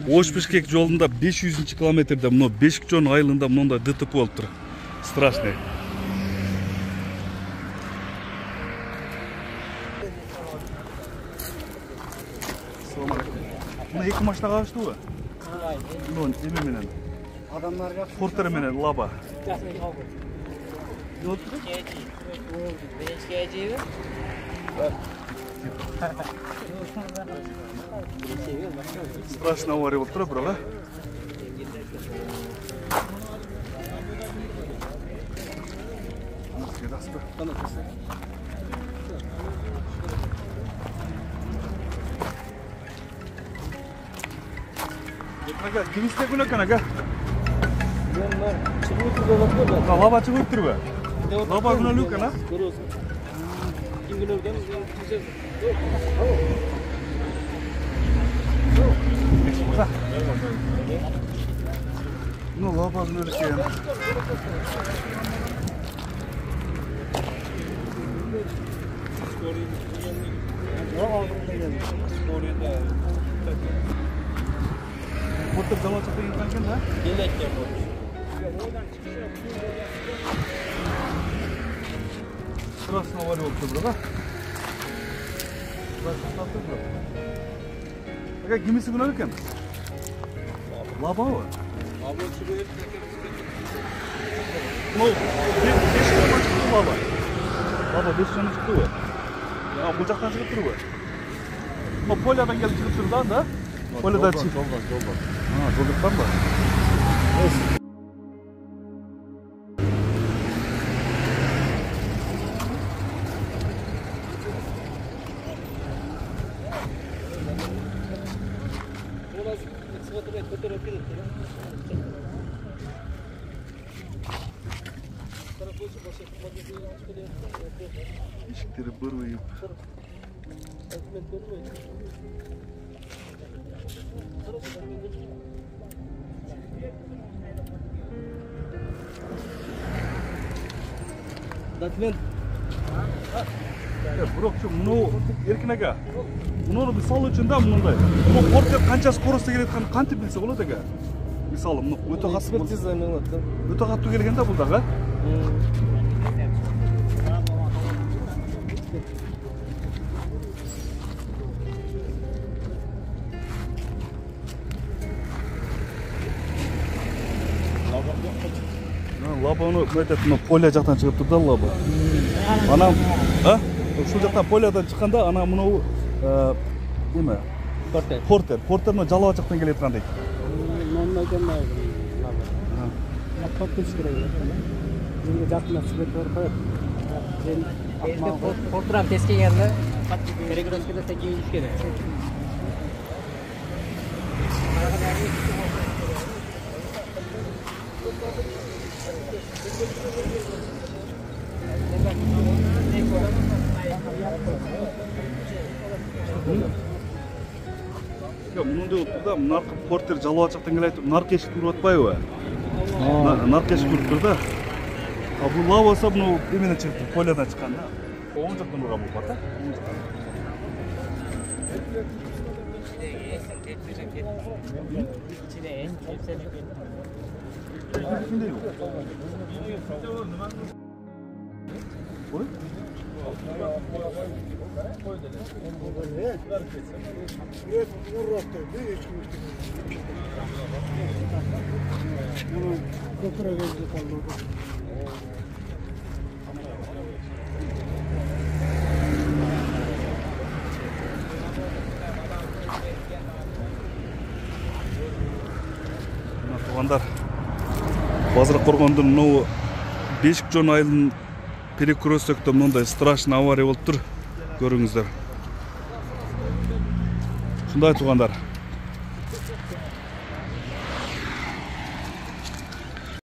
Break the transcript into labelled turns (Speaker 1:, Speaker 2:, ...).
Speaker 1: Ош-Бишкек жолунда 500 километрде мына Бешикжон айылында мындай ДТП болуп тур. Страшный. Мына эки машина кабыштыбы? Мына эме менен. Адамдарга портер менен лаба. Страшно авария болуп тур, бирок. Ага, кимисте күн экен ага? Лаба чыгып турбу? Лаба күнөлүү экен, а? Ким күнөлгөн? Ну, лаба күнөлүү экен. Портер жала чыкты экен да? Келеткен болчу. Страшно авария болуп тур, бирок. Ага, кимиси күнөлүү экен? Лабабы? Лаба чыгып экен. Ну, 5 жана чыкты лаба. Лаба 5 жана чыктыбы? А, бул жактан чыгып турбу? Ну, полядан келип чыгып тур да? Полядан чыгып. Жолдон. А, жолдон ба? İşikleri bırıyıp. Документ. Бирок муну эркин ага. Муну мисалы үчүн да мындай. Бул портер канча скоростта келет экен кантип билсе болот ага. Мисалы муну өтө катуу экспертиза менен да. Өтө катуу келген да бул дагы. Лабаны өтөт, поля жактан чыгып турду да лаба. Анан, ушул жактан полядан чыкканда ана муну эме? Портерно жалаа жактан келет экен дейт. Монда экен лаба. Топтуш керек экен. Бизге жактан чыгып турат. Портрам тез келгенде перегрузкада тегииш керек. Мындай да наркы портер жалаа жактан келе айтып наркы эшик туруп атпайбы? Наркы эшик туруп тур да. А бул лава болсо муну эмеден чыгып полядан чыккан да. Оң жактан урган болуп атат. Ой? Тугандар, Базар Коргондун мынау Бешикжон айылынын перекрестокто мындай страшный авария болуп тур. Көрүңүздөр. Ушундай тугандар.